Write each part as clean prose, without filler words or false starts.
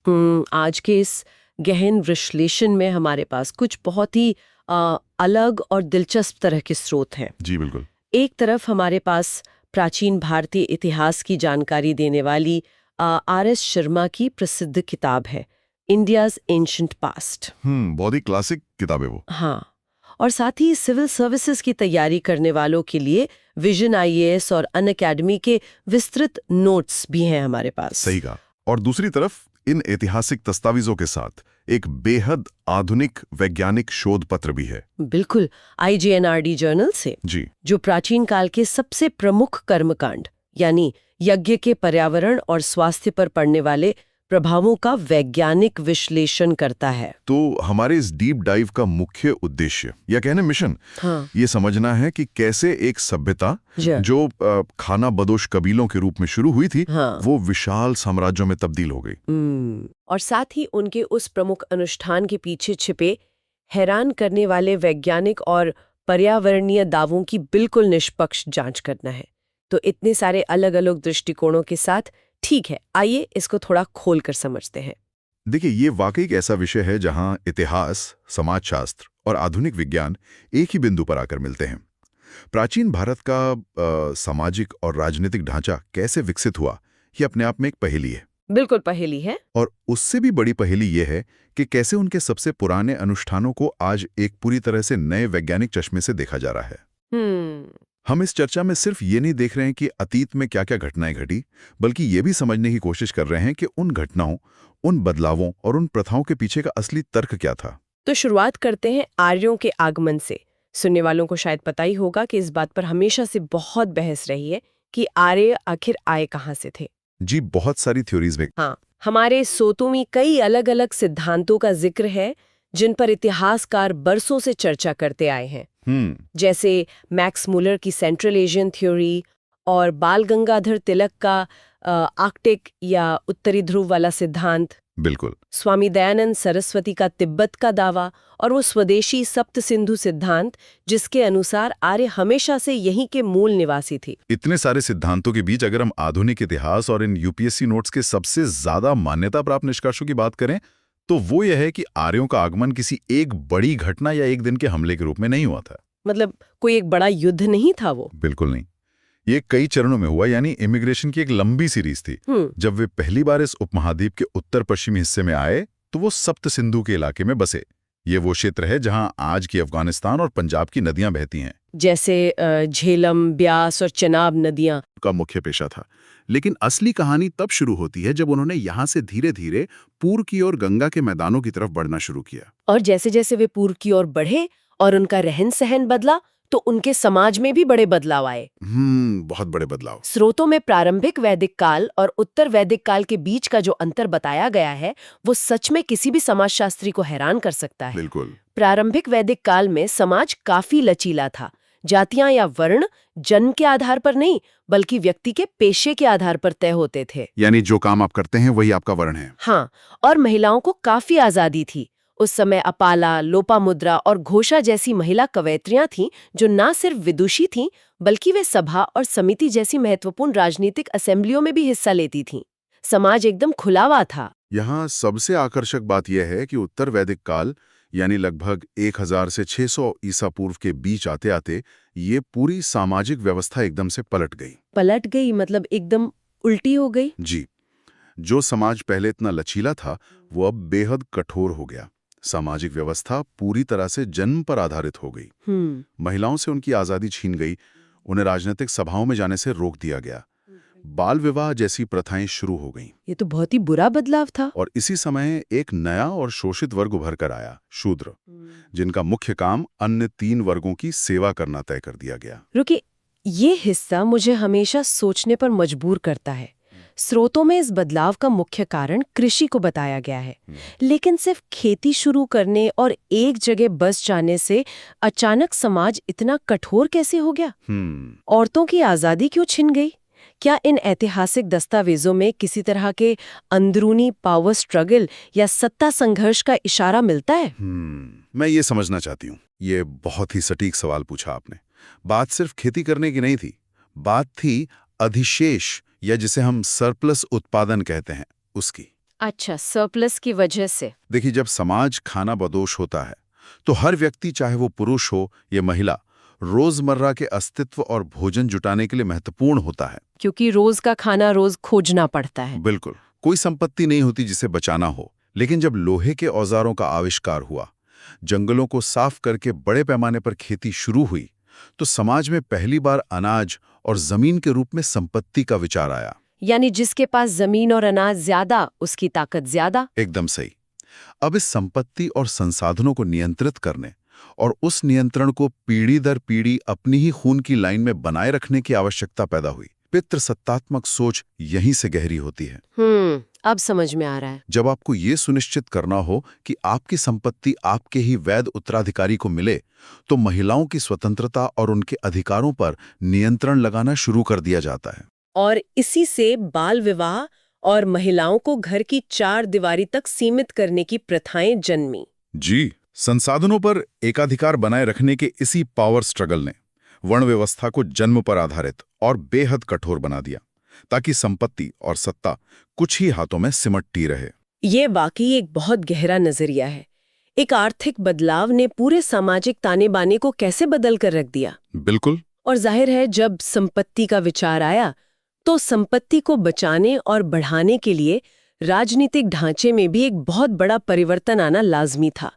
आज के इस गहन विश्लेषण में हमारे पास कुछ बहुत ही अलग और दिलचस्प तरह के स्रोत हैं। जी बिल्कुल। एक तरफ हमारे पास प्राचीन भारतीय इतिहास की जानकारी देने वाली आर.एस. शर्मा की प्रसिद्ध किताब है इंडियाज एंशंट पास्ट। बहुत ही क्लासिक किताब है वो। हाँ, और साथ ही सिविल सर्विसेज की तैयारी करने वालों के लिए विजन आईएएस और अनअकैडमी के विस्तृत नोट्स भी हैं हमारे पास। सही कहा। और दूसरी तरफ इन ऐतिहासिक दस्तावेजों के साथ एक बेहद आधुनिक वैज्ञानिक शोध पत्र भी है। बिल्कुल, IGNRD जर्नल से, जी, जो प्राचीन काल के सबसे प्रमुख कर्मकांड यानी यज्ञ के पर्यावरण और स्वास्थ्य पर पड़ने वाले प्रभावों का वैज्ञानिक विश्लेषण करता है। तो हमारे इस डीप डाइव का मुख्य उद्देश्य या कहने मिशन ये समझना है कि कैसे एक सभ्यता जो खाना बदोश कबीलों के रूप में शुरू हुई थी, वो विशाल साम्राज्यों में तब्दील हो गई। और साथ ही उनके उस प्रमुख अनुष्ठान के पीछे छिपे हैरान करने वाले वैज्ञानिक और पर्यावरणीय दावों की बिल्कुल निष्पक्ष जांच करना है। तो इतने सारे अलग अलग दृष्टिकोणों के साथ, ठीक है, आइए इसको थोड़ा खोल कर समझते हैं। देखिए, ये वाकई एक ऐसा विषय है जहां इतिहास, समाजशास्त्र और आधुनिक विज्ञान एक ही बिंदु पर आकर मिलते हैं। प्राचीन भारत का सामाजिक और राजनीतिक ढांचा कैसे विकसित हुआ, ये अपने आप में एक पहेली है। बिल्कुल पहेली है। और उससे भी बड़ी पहेली ये है कि कैसे उनके सबसे पुराने अनुष्ठानों को आज एक पूरी तरह से नए वैज्ञानिक चश्मे से देखा जा रहा है। हम इस चर्चा में सिर्फ ये नहीं देख रहे हैं कि अतीत में क्या क्या घटनाएं घटी, बल्कि ये भी समझने की कोशिश कर रहे हैं कि उन घटनाओं, उन बदलावों और उन प्रथाओं के पीछे का असली तर्क क्या था। तो शुरुआत करते हैं आर्यों के आगमन से। सुनने वालों को शायद पता ही होगा कि इस बात पर हमेशा से बहुत बहस रही है कि आर्य आखिर आए कहाँ से थे। जी, बहुत सारी थ्योरीज में। हाँ, हमारे सोतों में कई अलग अलग सिद्धांतों का जिक्र है जिन पर इतिहासकार बरसों से चर्चा करते आए हैं। जैसे मैक्स मुलर की सेंट्रल एशियन थ्योरी और बाल गंगाधर तिलक का आर्कटिक या उत्तरी ध्रुव वाला सिद्धांत। बिल्कुल। स्वामी दयानंद सरस्वती का तिब्बत का दावा और वो स्वदेशी सप्त सिंधु सिद्धांत, जिसके अनुसार आर्य हमेशा से यहीं के मूल निवासी थे। इतने सारे सिद्धांतों के बीच अगर हम आधुनिक इतिहास और इन यूपीएससी नोट्स के सबसे ज्यादा मान्यता प्राप्त निष्कर्षों की बात करें, तो वो यह है कि आर्यों का आगमन किसी एक बड़ी घटना या एक दिन के हमले के रूप में नहीं हुआ था। मतलब कोई एक बड़ा युद्ध नहीं था वो। बिल्कुल नहीं, ये कई चरणों में हुआ, यानी इमिग्रेशन की एक लंबी सीरीज थी। जब वे पहली बार इस उपमहाद्वीप के उत्तर पश्चिमी हिस्से में आए तो वो सप्त सिंधु के इलाके में बसे। ये वो क्षेत्र है जहां आज की अफगानिस्तान और पंजाब की नदियां बहती हैं। जैसे झेलम, ब्यास और चनाब नदियां का मुख्य पेशा था। लेकिन असली कहानी तब शुरू होती है जब उन्होंने यहाँ से धीरे धीरे पूर्व की ओर गंगा के मैदानों की तरफ बढ़ना शुरू किया। और जैसे जैसे वे पूर्व की ओर बढ़े और उनका रहन सहन बदला, तो उनके समाज में भी बड़े बदलाव आए। बहुत बड़े बदलाव। स्रोतों में प्रारंभिक वैदिक काल और उत्तर वैदिक काल के बीच का जो अंतर बताया गया है, वो सच में किसी भी समाजशास्त्री को हैरान कर सकता है। बिल्कुल। प्रारंभिक वैदिक काल में समाज काफी लचीला था। जातियां या वर्ण जन्म के आधार पर नहीं, बल्कि व्यक्ति के पेशे के आधार पर तय होते थे। यानी जो काम आप करते हैं वही आपका वर्ण है। हाँ, और महिलाओं को काफी आजादी थी। उस समय अपाला, लोपामुद्रा और घोषा जैसी महिला कवयित्रियां थीं, जो न सिर्फ विदुषी थीं, बल्कि वे सभा और समिति जैसी महत्वपूर्ण राजनीतिक असेंबलियों में भी हिस्सा लेती थीं। समाज एकदम खुला हुआ था। यहाँ सबसे आकर्षक बात यह है कि उत्तर वैदिक काल यानी लगभग 1000 से 600 ईसा पूर्व के बीच आते आते ये पूरी सामाजिक व्यवस्था एकदम से पलट गई। मतलब एकदम उल्टी हो गई। जी, जो समाज पहले इतना लचीला था वो अब बेहद कठोर हो गया। सामाजिक व्यवस्था पूरी तरह से जन्म पर आधारित हो गई। महिलाओं से उनकी आजादी छीन गई, उन्हें राजनीतिक सभाओं में जाने से रोक दिया गया, बाल विवाह जैसी प्रथाएं शुरू हो गईं। ये तो बहुत ही बुरा बदलाव था। और इसी समय एक नया और शोषित वर्ग उभर कर आया, शूद्र, जिनका मुख्य काम अन्य 3 वर्गों की सेवा करना तय कर दिया गया। रुकिए, ये हिस्सा मुझे हमेशा सोचने पर मजबूर करता है। स्रोतों में इस बदलाव का मुख्य कारण कृषि को बताया गया है, लेकिन सिर्फ खेती शुरू करने और एक जगह बस जाने से अचानक समाज इतना कठोर कैसे हो गया? औरतों की आजादी क्यों छिन गई? क्या इन ऐतिहासिक दस्तावेजों में किसी तरह के अंदरूनी पावर स्ट्रगल या सत्ता संघर्ष का इशारा मिलता है? मैं ये समझना चाहती हूँ। ये बहुत ही सटीक सवाल पूछा आपने। बात सिर्फ खेती करने की नहीं थी, बात थी अधिशेष या जिसे हम सरप्लस उत्पादन कहते हैं, उसकी। अच्छा, सरप्लस की वजह से। देखिए, जब समाज खाना बदोश होता है तो हर व्यक्ति, चाहे वो पुरुष हो या महिला, रोजमर्रा के अस्तित्व और भोजन जुटाने के लिए महत्वपूर्ण होता है। क्योंकि रोज का खाना रोज खोजना पड़ता है। बिल्कुल, कोई संपत्ति नहीं होती जिसे बचाना हो। लेकिन जब लोहे के औजारों का आविष्कार हुआ, जंगलों को साफ करके बड़े पैमाने पर खेती शुरू हुई, तो समाज में पहली बार अनाज और जमीन के रूप में संपत्ति का विचार आया। यानी जिसके पास जमीन और अनाज ज्यादा, उसकी ताकत ज्यादा। एकदम सही। अब इस संपत्ति और संसाधनों को नियंत्रित करने और उस नियंत्रण को पीढ़ी दर पीढ़ी अपनी ही खून की लाइन में बनाए रखने की आवश्यकता पैदा हुई। पितृसत्तात्मक सोच यहीं से गहरी होती है। अब समझ में आ रहा है। जब आपको ये सुनिश्चित करना हो कि आपकी संपत्ति आपके ही वैध उत्तराधिकारी को मिले, तो महिलाओं की स्वतंत्रता और उनके अधिकारों पर नियंत्रण लगाना शुरू कर दिया जाता है। और इसी से बाल विवाह और महिलाओं को घर की चार दीवारी तक सीमित करने की प्रथाएं जन्मी। जी, संसाधनों पर एकाधिकार बनाए रखने के इसी पावर स्ट्रगल ने वर्ण व्यवस्था को जन्म पर आधारित और बेहद कठोर बना दिया, ताकि संपत्ति और सत्ता कुछ ही हाथों में सिमटती रहे। ये वाकई एक बहुत गहरा नजरिया है। एक आर्थिक बदलाव ने पूरे सामाजिक ताने बाने को कैसे बदल कर रख दिया। बिल्कुल। और जाहिर है, जब संपत्ति का विचार आया तो संपत्ति को बचाने और बढ़ाने के लिए राजनीतिक ढांचे में भी एक बहुत बड़ा परिवर्तन आना लाजमी था।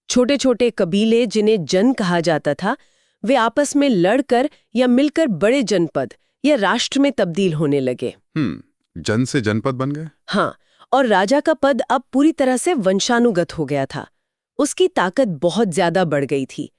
छोटे छोटे कबीले, जिन्हें जन कहा जाता था, वे आपस में लड़कर या मिलकर बड़े जनपद या राष्ट्र में तब्दील होने लगे। जन से जनपद बन गए। हाँ, और राजा का पद अब पूरी तरह से वंशानुगत हो गया था। उसकी ताकत बहुत ज्यादा बढ़ गई थी।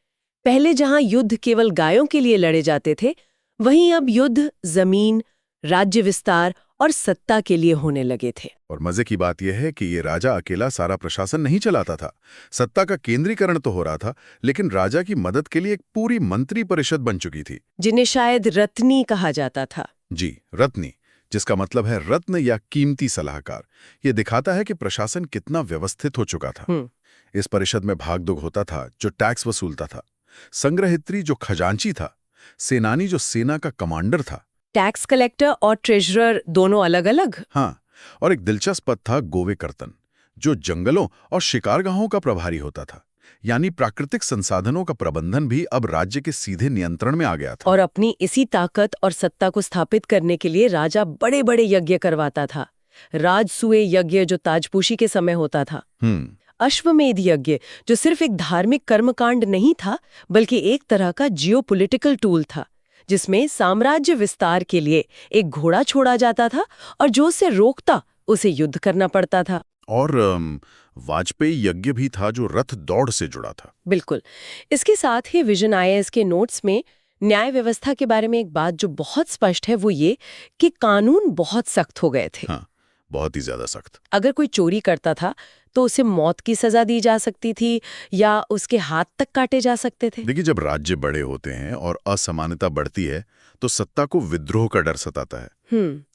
पहले जहां युद्ध केवल गायों के लिए लड़े जाते थे, वहीं अब युद्ध जमीन, राज्य विस्तार और सत्ता के लिए होने लगे थे। और मजे की बात यह है कि ये राजा अकेला सारा प्रशासन नहीं चलाता था। सत्ता का केंद्रीकरण तो हो रहा था, लेकिन राजा की मदद के लिए एक पूरी मंत्री परिषद बन चुकी थी, जिन्हें शायद रत्नी कहा जाता था। जी, रत्नी, जिसका मतलब है रत्न या कीमती सलाहकार। ये दिखाता है कि प्रशासन कितना व्यवस्थित हो चुका था। इस परिषद में भागदौड़ होता था, जो टैक्स वसूलता था, संग्रहित्री जो खजांची था, सेनानी जो सेना का कमांडर था। टैक्स कलेक्टर और ट्रेजरर दोनों अलग अलग। हाँ, और एक दिलचस्प पद था गोवे कर्तन, जो जंगलों और शिकारगाहों का प्रभारी होता था। यानी प्राकृतिक संसाधनों का प्रबंधन भी अब राज्य के सीधे नियंत्रण में आ गया था। और अपनी इसी ताकत और सत्ता को स्थापित करने के लिए राजा बड़े बड़े यज्ञ करवाता था। राजसूय यज्ञ, जो ताजपोशी के समय होता था। अश्वमेध यज्ञ, जो सिर्फ एक धार्मिक कर्मकांड नहीं था, बल्कि एक तरह का जियोपॉलिटिकल टूल था, जिसमें साम्राज्य विस्तार के लिए एक घोड़ा छोड़ा जाता था और जो उसे रोकता उसे युद्ध करना पड़ता था। और वाजपेयी यज्ञ भी था, जो रथ दौड़ से जुड़ा था। बिल्कुल। इसके साथ ही विजन आईएएस के नोट्स में न्याय व्यवस्था के बारे में एक बात जो बहुत स्पष्ट है, वो ये कि कानून बहुत सख्त हो गए थे। हाँ, बहुत ही ज्यादा सख्त। अगर कोई चोरी करता था तो उसे मौत की सजा दी जा सकती थी या उसके हाथ तक काटे जा सकते थे। देखिए, जब राज्य बड़े होते हैं और असमानता बढ़ती है, तो सत्ता को विद्रोह का डर सताता है।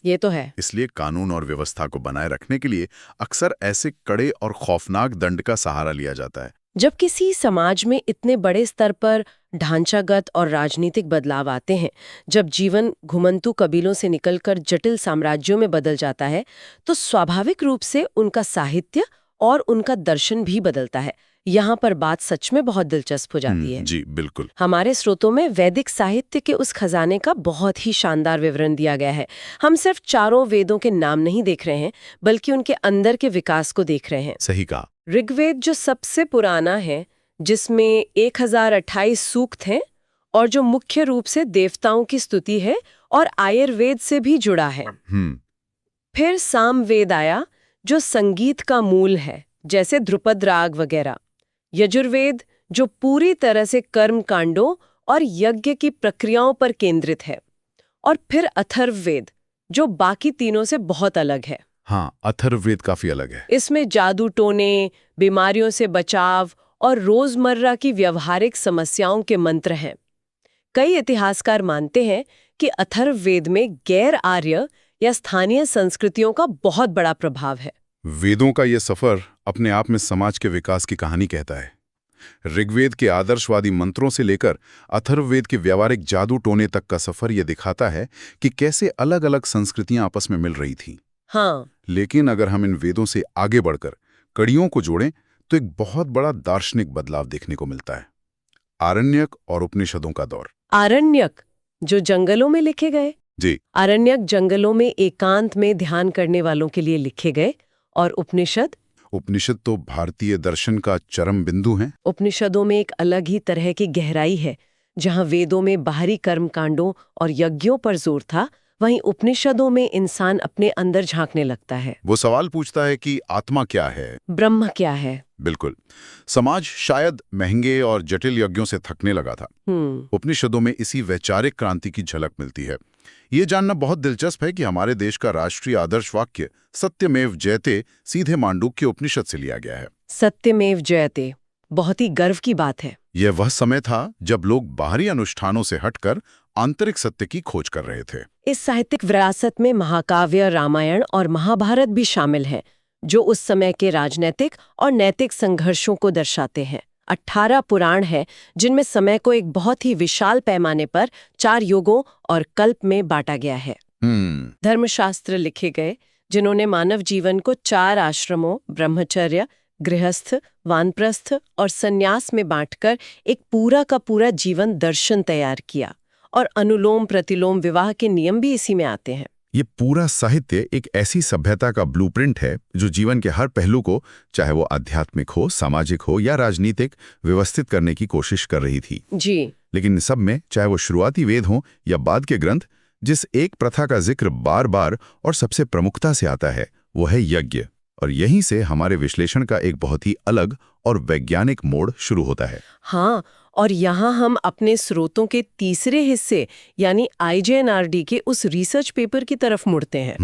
ये तो है। इसलिए कानून और व्यवस्था को बनाए रखने के लिए अक्सर ऐसे कड़े और खौफनाक दंड का सहारा लिया जाता है। जब किसी समाज में इतने बड़े स्तर पर ढांचागत और राजनीतिक बदलाव आते हैं, जब जीवन घुमंतू कबीलों से निकलकर जटिल साम्राज्यों में बदल जाता है, तो स्वाभाविक रूप से उनका साहित्य और उनका दर्शन भी बदलता है। यहाँ पर बात सच में बहुत दिलचस्प हो जाती है। जी, बिल्कुल। हमारे स्रोतों में वैदिक साहित्य के उस खजाने का बहुत ही शानदार विवरण दिया गया है। हम सिर्फ चारों वेदों के नाम नहीं देख रहे हैं, बल्कि उनके अंदर के विकास को देख रहे हैं। सही कहा। ऋग्वेद, जो सबसे पुराना है, जिसमें 1028 सूक्त हैं और जो मुख्य रूप से देवताओं की स्तुति है और आयुर्वेद से भी जुड़ा है। फिर सामवेद आया, जो संगीत का मूल है, जैसे ध्रुपद राग वगैरह। यजुर्वेद, जो पूरी तरह से कर्म कांडों और यज्ञ की प्रक्रियाओं पर केंद्रित है। और फिर अथर्ववेद, जो बाकी तीनों से बहुत अलग है। हाँ, अथर्ववेद काफी अलग है। इसमें जादू टोने, बीमारियों से बचाव और रोजमर्रा की व्यवहारिक समस्याओं के मंत्र हैं। कई इतिहासकार मानते हैं कि अथर्ववेद में गैर आर्य या स्थानीय संस्कृतियों का बहुत बड़ा प्रभाव है। वेदों का यह सफर अपने आप में समाज के विकास की कहानी कहता है। ऋग्वेद के आदर्शवादी मंत्रों से लेकर अथर्ववेद के व्यावहारिक जादू टोने तक का सफर यह दिखाता है कि कैसे अलग अलग संस्कृतियां आपस में मिल रही थीं। हाँ। लेकिन अगर हम इन वेदों से आगे बढ़कर कड़ियों को जोड़ें तो एक बहुत बड़ा दार्शनिक बदलाव देखने को मिलता है। आरण्यक और उपनिषदों का दौर। आरण्यक, जो जंगलों में लिखे गए। जी। आरण्यक जंगलों में एकांत में ध्यान करने वालों के लिए लिखे गए। और उपनिषद? उपनिषद तो भारतीय दर्शन का चरम बिंदु हैं। उपनिषदों में एक अलग ही तरह की गहराई है। जहां वेदों में बाहरी कर्मकांडों और यज्ञों पर जोर था, वहीं उपनिषदों में इंसान अपने अंदर झांकने लगता है। वो सवाल पूछता है कि आत्मा क्या है, ब्रह्म क्या है। बिल्कुल। समाज शायद महंगे और जटिल यज्ञों से थकने लगा था। उपनिषदों में इसी वैचारिक क्रांति की झलक मिलती है। ये जानना बहुत दिलचस्प है कि हमारे देश का राष्ट्रीय आदर्श वाक्य सत्यमेव जयते सीधे मांडूक्य उपनिषद से लिया गया है। सत्यमेव जयते, बहुत ही गर्व की बात है। यह वह समय था जब लोग बाहरी अनुष्ठानों से हटकर आंतरिक सत्य की खोज कर रहे थे। इस साहित्यिक विरासत में महाकाव्य, रामायण और महाभारत भी शामिल हैं, जो उस समय के राजनीतिक और नैतिक संघर्षों को दर्शाते हैं। 18 पुराण हैं, जिनमें समय को एक बहुत ही विशाल पैमाने पर 4 युगों और कल्प में बांटा गया है। धर्मशास्त्र लिखे गए, जिन्होंने मानव जीवन को 4 आश्रमों ब्रह्मचर्य, गृहस्थ, वानप्रस्थ और सन्यास में बांटकर एक पूरा का पूरा जीवन दर्शन तैयार किया। और अनुलोम प्रतिलोम विवाह के नियम भी इसी में आते हैं। ये पूरा साहित्य एक ऐसी सभ्यता का ब्लूप्रिंट है जो जीवन के हर पहलू को, चाहे वो आध्यात्मिक हो, सामाजिक हो या राजनीतिक, व्यवस्थित करने की कोशिश कर रही थी। जी। लेकिन इन सब में, चाहे वो शुरुआती वेद हों या बाद के ग्रंथ, जिस एक प्रथा का जिक्र बार बार और सबसे प्रमुखता से आता है वो है यज्ञ। और यहीं से हमारे विश्लेषण का एक बहुत ही अलग और वैज्ञानिक मोड़ शुरू होता है। हाँ, और यहाँ हम अपने स्रोतों के तीसरे हिस्से यानी IJNRD के उस रिसर्च पेपर की तरफ मुड़ते हैं।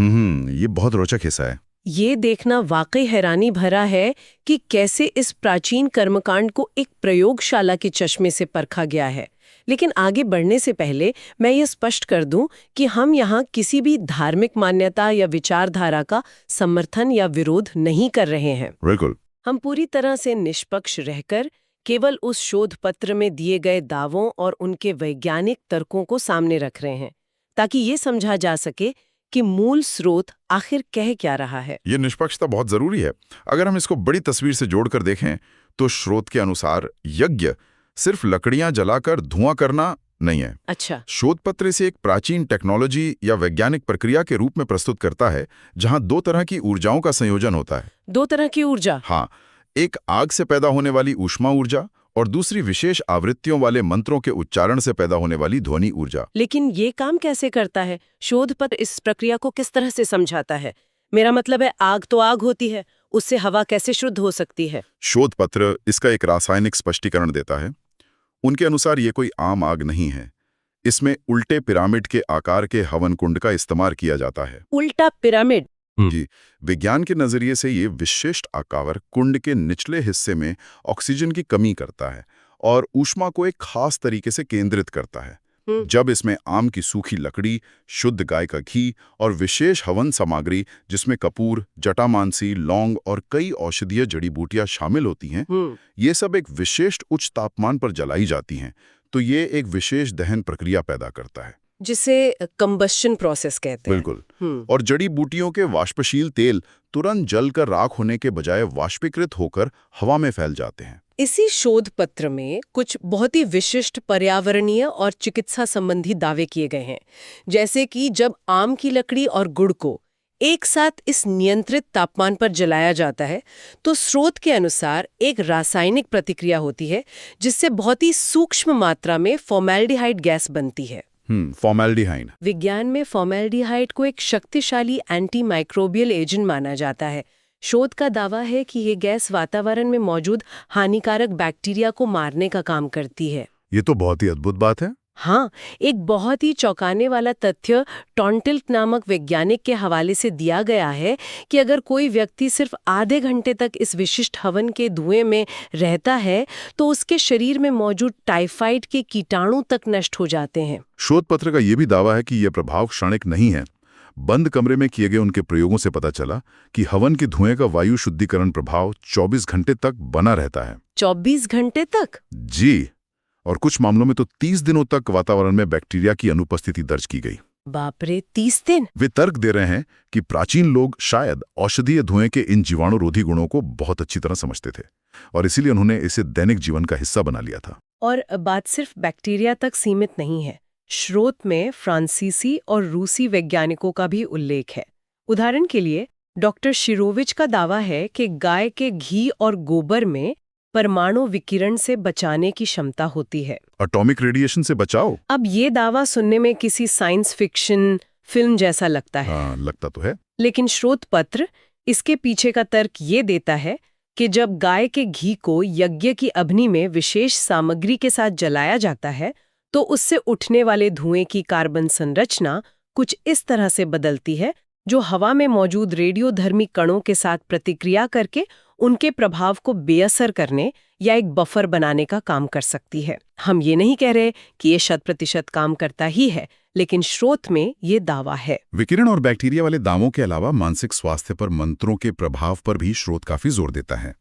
ये बहुत रोचक हिस्सा है। ये देखना वाकई हैरानी भरा है कि कैसे इस प्राचीन कर्मकांड को एक प्रयोगशाला के चश्मे से परखा गया है। लेकिन आगे बढ़ने से पहले मैं ये स्पष्ट कर दूं कि हम यहाँ किसी भी धार्मिक मान्यता या विचारधारा का समर्थन या विरोध नहीं कर रहे हैं। बिल्कुल। हम पूरी तरह से निष्पक्ष रहकर केवल उस शोध पत्र में दिए गए दावों और उनके वैज्ञानिक तर्कों को सामने रख रहे हैं, ताकि ये समझा जा सके कि मूल स्रोत आखिर कह क्या रहा है। ये निष्पक्षता बहुत जरूरी है। अगर हम इसको बड़ी तस्वीर से जोड़कर देखें तो स्रोत के अनुसार यज्ञ सिर्फ लकड़ियां जलाकर धुआं करना नहीं है। अच्छा। शोध पत्र इसे एक प्राचीन टेक्नोलॉजी या वैज्ञानिक प्रक्रिया के रूप में प्रस्तुत करता है, जहां 2 तरह की ऊर्जाओं का संयोजन होता है। 2 तरह की ऊर्जा? हाँ, एक आग से पैदा होने वाली ऊष्मा ऊर्जा और दूसरी विशेष आवृत्तियों वाले मंत्रों के उच्चारण से पैदा होने वाली ध्वनि ऊर्जा। लेकिन ये काम कैसे करता है? शोध पत्र इस प्रक्रिया को किस तरह से समझाता है? मेरा मतलब है, आग तो आग होती है, उससे हवा कैसे शुद्ध हो सकती है? शोध पत्र इसका एक रासायनिक स्पष्टीकरण देता है। उनके अनुसार ये कोई आम आग नहीं है। इसमें उल्टे पिरामिड के आकार के हवन कुंड का इस्तेमाल किया जाता है। उल्टा पिरामिड? जी। विज्ञान के नजरिए से ये विशिष्ट आकार कुंड के निचले हिस्से में ऑक्सीजन की कमी करता है और ऊष्मा को एक खास तरीके से केंद्रित करता है। जब इसमें आम की सूखी लकड़ी, शुद्ध गाय का घी और विशेष हवन सामग्री जिसमें कपूर, जटामांसी, लौंग और कई औषधीय जड़ी बूटियां शामिल होती हैं, ये सब एक विशेष उच्च तापमान पर जलाई जाती हैं, तो ये एक विशेष दहन प्रक्रिया पैदा करता है, जिसे कंबस्शन प्रोसेस कहते हैं। बिल्कुल। और जड़ी बूटियों के वाष्पशील तेल तुरंत जलकर राख होने के बजाय वाष्पीकृत होकर हवा में फैल जाते हैं। इसी शोध पत्र में कुछ बहुत ही विशिष्ट पर्यावरणीय और चिकित्सा संबंधी दावे किए गए हैं, जैसे कि जब आम की लकड़ी और गुड़ को एक साथ इस नियंत्रित तापमान पर जलाया जाता है तो स्रोत के अनुसार एक रासायनिक प्रतिक्रिया होती है जिससे बहुत ही सूक्ष्म मात्रा में फॉर्मेल्डिहाइड गैस बनती है। फॉर्मेल्डिहाइड। विज्ञान में फॉर्मेल्डिहाइड को एक शक्तिशाली एंटी माइक्रोबियल एजेंट माना जाता है। शोध का दावा है कि ये गैस वातावरण में मौजूद हानिकारक बैक्टीरिया को मारने का काम करती है। ये तो बहुत ही अद्भुत बात है। हाँ, एक बहुत ही चौंकाने वाला तथ्य टॉन्टिल्ट नामक वैज्ञानिक के हवाले से दिया गया है कि अगर कोई व्यक्ति सिर्फ आधे घंटे तक इस विशिष्ट हवन के धुएं में रहता है तो उसके शरीर में मौजूद टाइफाइड के कीटाणु तक नष्ट हो जाते हैं। शोध पत्र का यह भी दावा है कि यह प्रभाव क्षणिक नहीं है। बंद कमरे में किए गए उनके प्रयोगों से पता चला कि हवन के धुएं का वायु शुद्धिकरण प्रभाव 24 घंटे तक बना रहता है। 24 घंटे तक? जी। और कुछ मामलों में तो 30 दिनों तक वातावरण में बैक्टीरिया की अनुपस्थिति दर्ज की गई। बाप रे, 30 दिन? वे तर्क दे रहे हैं कि प्राचीन लोग शायद औषधीय धुएं के इन जीवाणुरोधी गुणों को बहुत अच्छी तरह समझते थे और इसीलिए उन्होंने इसे दैनिक जीवन का हिस्सा बना लिया था। और बात सिर्फ बैक्टीरिया तक सीमित नहीं है। स्रोत में फ्रांसीसी और रूसी वैज्ञानिकों का भी उल्लेख है। उदाहरण के लिए डॉक्टर शिरोविच का दावा है कि गाय के घी और गोबर में परमाणु विकिरण से बचाने की क्षमता होती है। एटॉमिक रेडिएशन से बचाओ? अब ये दावा सुनने में किसी साइंस फिक्शन फिल्म जैसा लगता है। हाँ, लगता तो है। लेकिन स्रोत पत्र इसके पीछे का तर्क ये देता है कि जब गाय के घी को यज्ञ की अग्नि में विशेष सामग्री के साथ जलाया जाता है तो उससे उठने वाले धुएं की कार्बन संरचना कुछ इस तरह से बदलती है जो हवा में मौजूद रेडियोधर्मी कणों के साथ प्रतिक्रिया करके उनके प्रभाव को बेअसर करने या एक बफर बनाने का काम कर सकती है। हम ये नहीं कह रहे कि ये 100% काम करता ही है, लेकिन स्रोत में ये दावा है। विकिरण और बैक्टीरिया वाले दावों के अलावा मानसिक स्वास्थ्य पर मंत्रों के प्रभाव पर भी स्रोत काफी जोर देता है।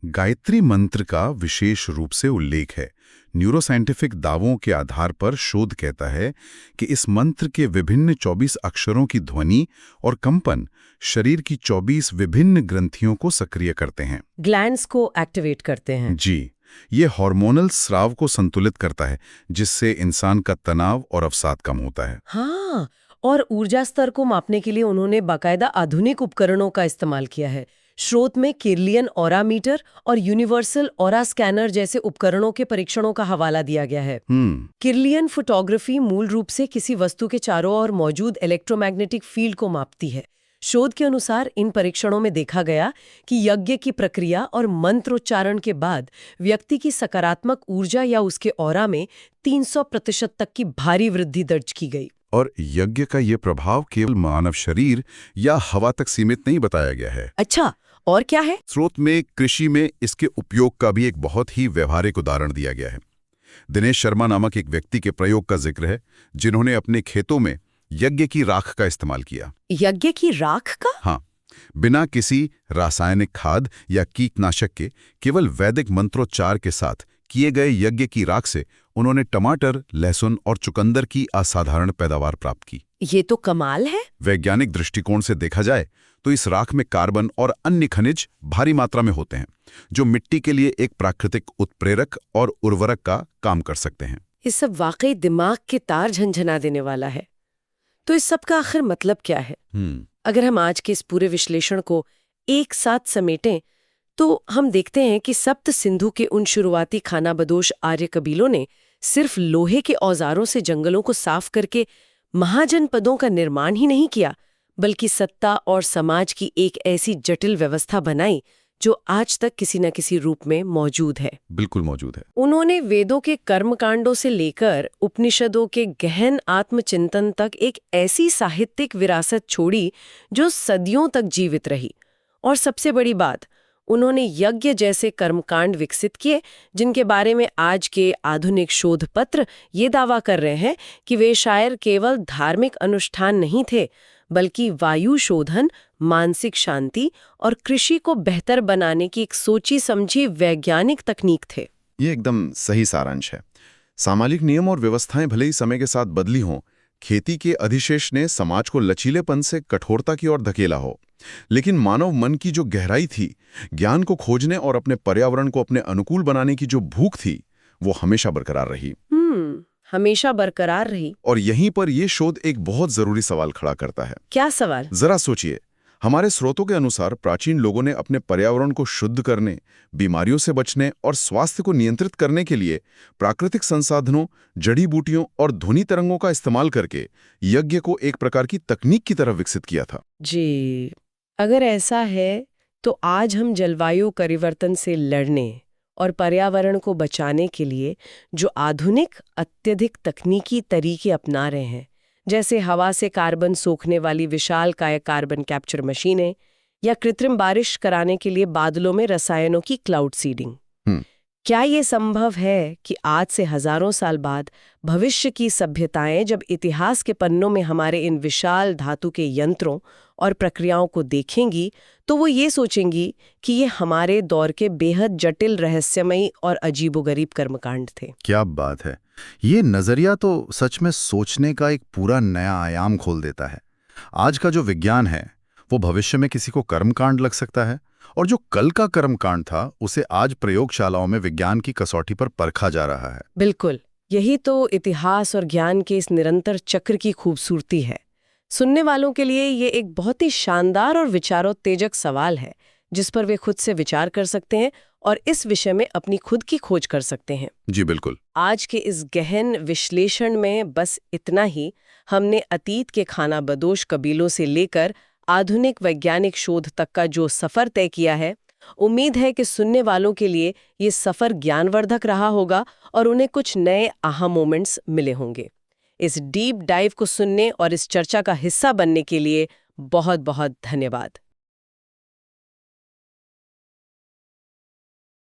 गायत्री मंत्र का विशेष रूप से उल्लेख है। न्यूरोसाइंटिफिक दावों के आधार पर शोध कहता है कि इस मंत्र के विभिन्न 24 अक्षरों की ध्वनि और कंपन शरीर की 24 विभिन्न ग्रंथियों को सक्रिय करते हैं, ग्लैंड्स को एक्टिवेट करते हैं। जी, ये हार्मोनल स्राव को संतुलित करता है जिससे इंसान का तनाव और अवसाद कम होता है। हाँ, और ऊर्जा स्तर को मापने के लिए उन्होंने बाकायदा आधुनिक उपकरणों का इस्तेमाल किया है। स्रोत में किर्लियन ऑरा मीटर और यूनिवर्सल ऑरा स्कैनर जैसे उपकरणों के परीक्षणों का हवाला दिया गया है। किर्लियन फोटोग्राफी मूल रूप से किसी वस्तु के चारों ओर मौजूद इलेक्ट्रोमैग्नेटिक फील्ड को मापती है। शोध के अनुसार इन परीक्षणों में देखा गया कि यज्ञ की प्रक्रिया और मंत्रोच्चारण के बाद व्यक्ति की सकारात्मक ऊर्जा या उसके ऑरा में 300% तक की भारी वृद्धि दर्ज की गई। और यज्ञ का ये प्रभाव केवल मानव शरीर या हवा तक सीमित नहीं बताया गया है। अच्छा, और क्या है? स्रोत में कृषि में इसके उपयोग का भी एक बहुत ही व्यवहारिक उदाहरण दिया गया है। दिनेश शर्मा नामक एक व्यक्ति के प्रयोग का जिक्र है जिन्होंने अपने खेतों में यज्ञ की राख का इस्तेमाल किया। यज्ञ की राख का? हाँ, बिना किसी रासायनिक खाद या कीटनाशक के केवल वैदिक मंत्रोच्चार के साथ किए गए यज्ञ की राख से उन्होंने टमाटर, लहसुन और चुकंदर की असाधारण पैदावार प्राप्त की। ये तो कमाल है। वैज्ञानिक दृष्टिकोण से देखा जाए तो इस राख में कार्बन और अन्य खनिज भारी मात्रा में होते हैं जो मिट्टी के लिए एक प्राकृतिक उत्प्रेरक और उर्वरक का काम कर सकते हैं। ये सब वाकई दिमाग के तार झंझना देने वाला है। तो इस सब का आखिर मतलब क्या है? अगर हम आज के इस पूरे विश्लेषण को एक साथ समेटें तो हम देखते हैं कि सप्त सिंधु के उन शुरुआती खानाबदोश आर्य कबीलों ने सिर्फ लोहे के औजारों से जंगलों को साफ करके महाजनपदों का निर्माण ही नहीं किया, बल्कि सत्ता और समाज की एक ऐसी जटिल व्यवस्था बनाई जो आज तक किसी न किसी रूप में मौजूद है। बिल्कुल मौजूद है। उन्होंने वेदों के कर्मकांडों से लेकर उपनिषदों के गहन आत्मचिंतन तक एक ऐसी साहित्यिक विरासत छोड़ी जो सदियों तक जीवित रही। और सबसे बड़ी बात, उन्होंने यज्ञ जैसे कर्मकांड विकसित किए जिनके बारे में आज के आधुनिक शोध पत्र ये दावा कर रहे हैं कि वे शायद केवल धार्मिक अनुष्ठान नहीं थे, बल्कि वायु शोधन, मानसिक शांति और कृषि को बेहतर बनाने की एक सोची समझी वैज्ञानिक तकनीक थे। ये एकदम सही सारांश है। सामाजिक नियम और व्यवस्थाएं भले ही समय के साथ बदली हों, खेती के अधिशेष ने समाज को लचीलेपन से कठोरता की ओर धकेला हो, लेकिन मानव मन की जो गहराई थी, ज्ञान को खोजने और अपने पर्यावरण को अपने अनुकूल बनाने की जो भूख थी, वो हमेशा बरकरार रही। हमेशा बरकरार रही। और यहीं पर यह शोध एक बहुत जरूरी सवाल खड़ा करता है। क्या सवाल? जरा सोचिए, हमारे स्रोतों के अनुसार प्राचीन लोगों ने अपने पर्यावरण को शुद्ध करने, बीमारियों से बचने और स्वास्थ्य को नियंत्रित करने के लिए प्राकृतिक संसाधनों, जड़ी बूटियों और ध्वनि तरंगों का इस्तेमाल करके यज्ञ को एक प्रकार की तकनीक की तरह विकसित किया था। जी, अगर ऐसा है तो आज हम जलवायु परिवर्तन से लड़ने और पर्यावरण को बचाने के लिए जो आधुनिक अत्यधिक तकनीकी तरीके अपना रहे हैं, जैसे हवा से कार्बन सोखने वाली विशालकाय कार्बन कैप्चर मशीनें या कृत्रिम बारिश कराने के लिए बादलों में रसायनों की क्लाउड सीडिंग, क्या ये संभव है कि आज से हजारों साल बाद भविष्य की सभ्यताएं जब इतिहास के पन्नों में हमारे इन विशाल धातु के यंत्रों और प्रक्रियाओं को देखेंगी तो वो ये सोचेंगी कि ये हमारे दौर के बेहद जटिल, रहस्यमयी और अजीबोगरीब कर्मकांड थे। क्या बात है! ये नजरिया तो सच में सोचने का एक पूरा नया आयाम खोल देता है। आज का जो विज्ञान है वो भविष्य में किसी को कर्मकांड लग सकता है, और जो कल का कर्मकांड था उसे आज प्रयोगशालाओं में विज्ञान की कसौटी पर परखा जा रहा है। बिल्कुल, यही तो इतिहास और ज्ञान के इस निरंतर चक्र की खूबसूरती है। सुनने वालों के लिए ये एक बहुत ही शानदार और विचारोत्तेजक सवाल है जिस पर वे खुद से विचार कर सकते हैं और इस विषय में अपनी खुद की खोज कर सकते हैं। जी बिल्कुल। आज के इस गहन विश्लेषण में बस इतना ही। हमने अतीत के खानाबदोश कबीलों से लेकर आधुनिक वैज्ञानिक शोध तक का जो सफर तय किया है, उम्मीद है कि सुनने वालों के लिए ये सफर ज्ञानवर्धक रहा होगा और उन्हें कुछ नए आहा मोमेंट्स मिले होंगे। इस डीप डाइव को सुनने और इस चर्चा का हिस्सा बनने के लिए बहुत बहुत धन्यवाद।